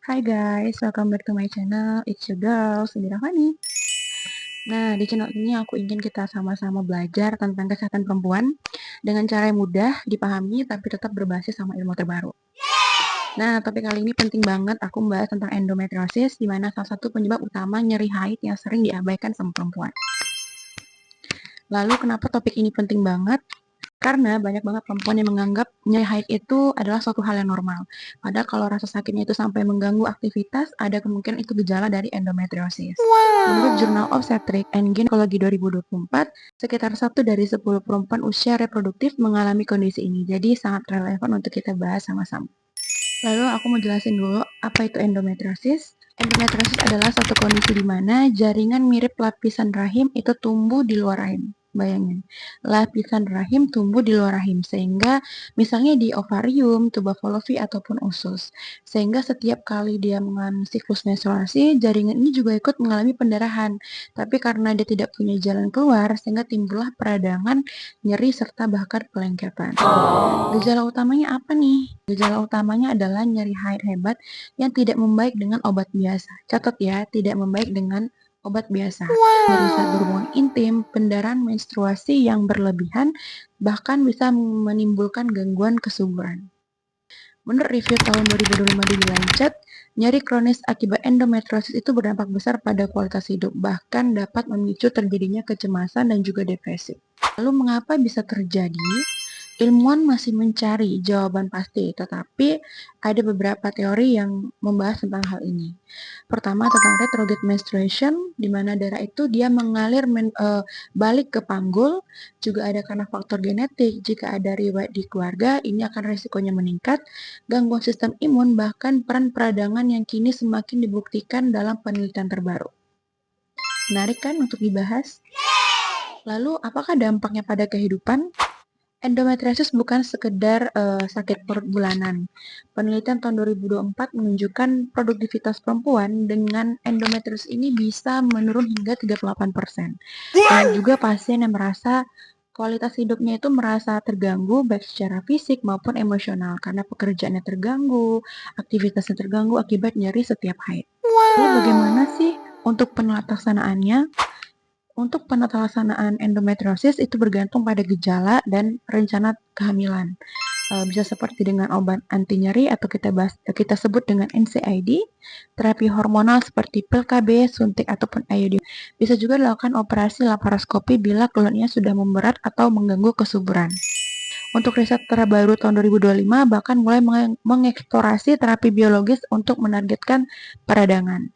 Hai guys, welcome back to my channel. It's your girl, Sindira Fani. Nah, di channel ini aku ingin kita sama-sama belajar tentang kesehatan perempuan dengan cara yang mudah, dipahami, tapi tetap berbasis sama ilmu terbaru. Nah, topik kali ini penting banget. Aku membahas tentang endometriosis, di mana salah satu penyebab utama nyeri haid yang sering diabaikan sama perempuan. Lalu, kenapa topik ini penting banget? Karena banyak banget perempuan yang menganggap nyeri haid itu adalah suatu hal yang normal. Padahal kalau rasa sakitnya itu sampai mengganggu aktivitas, ada kemungkinan itu gejala dari endometriosis. Menurut Journal Obstetrics and Gynecology 2024, sekitar 1 dari 10 perempuan usia reproduktif mengalami kondisi ini. Jadi sangat relevan untuk kita bahas sama-sama. Lalu aku mau jelasin dulu apa itu endometriosis. Endometriosis adalah suatu kondisi di mana jaringan mirip lapisan rahim itu tumbuh di luar rahim. Bayangin, lapisan rahim tumbuh di luar rahim, sehingga misalnya di ovarium, tuba fallopi, ataupun usus. Sehingga setiap kali dia mengalami siklus menstruasi, jaringan ini juga ikut mengalami pendarahan. Tapi karena dia tidak punya jalan keluar, sehingga timbullah peradangan, nyeri, serta bahkan pelengkepan. Gejala utamanya apa nih? Gejala utamanya adalah nyeri haid hebat yang tidak membaik dengan obat biasa. Catat ya, tidak membaik dengan obat biasa. Nyeri saat berhubungan intim, pendarahan menstruasi yang berlebihan, bahkan bisa menimbulkan gangguan kesuburan. Menurut review tahun 2025 di Lancet, nyeri kronis akibat endometriosis itu berdampak besar pada kualitas hidup, bahkan dapat memicu terjadinya kecemasan dan juga depresi. Lalu mengapa bisa terjadi? Ilmuwan masih mencari jawaban pasti, tetapi ada beberapa teori yang membahas tentang hal ini. Pertama tentang retrograde menstruation, di mana darah itu dia mengalir balik ke panggul. Juga ada karena faktor genetik. Jika ada riwayat di keluarga, ini akan resikonya meningkat. Gangguan sistem imun, bahkan peran peradangan yang kini semakin dibuktikan dalam penelitian terbaru. Menarik kan untuk dibahas? Lalu, apakah dampaknya pada kehidupan? Endometriosis bukan sekedar sakit perut bulanan. Penelitian tahun 2024 menunjukkan produktivitas perempuan dengan endometriosis ini bisa menurun hingga 38%. Dan juga pasien yang merasa kualitas hidupnya itu merasa terganggu baik secara fisik maupun emosional karena pekerjaannya terganggu, aktivitasnya terganggu akibat nyeri setiap haid. Lalu bagaimana sih untuk pelaksanaannya? Untuk penelaksanaan endometriosis itu bergantung pada gejala dan rencana kehamilan. Bisa seperti dengan obat anti nyeri atau kita sebut dengan NSAID, terapi hormonal seperti pil KB, suntik ataupun IUD. Bisa juga dilakukan operasi laparoskopi bila keluhannya sudah memberat atau mengganggu kesuburan. Untuk riset terbaru tahun 2025 bahkan mulai mengeksplorasi terapi biologis untuk menargetkan peradangan.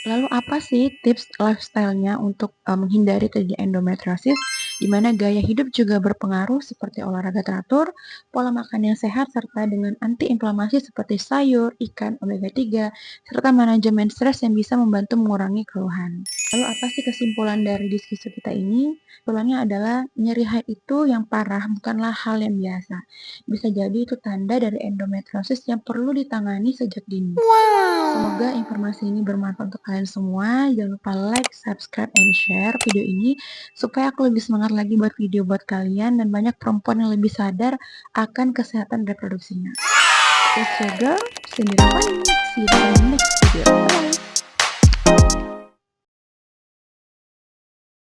Lalu apa sih tips lifestyle-nya untuk menghindari terjadi endometriosis? Di mana gaya hidup juga berpengaruh seperti olahraga teratur, pola makan yang sehat, serta dengan antiinflamasi seperti sayur, ikan, omega 3, serta manajemen stres yang bisa membantu mengurangi keluhan. Lalu apa sih kesimpulan dari diskusi kita ini? Kesimpulannya adalah nyeri haid itu yang parah bukanlah hal yang biasa. Bisa jadi itu tanda dari endometriosis yang perlu ditangani sejak dini. Semoga informasi ini bermanfaat untuk kalian semua. Jangan lupa like, subscribe, and share video ini supaya aku lebih semangat lagi buat video buat kalian dan banyak perempuan yang lebih sadar akan kesehatan reproduksinya. It's your girl, Cindy Rawani. See you in the next video. Bye.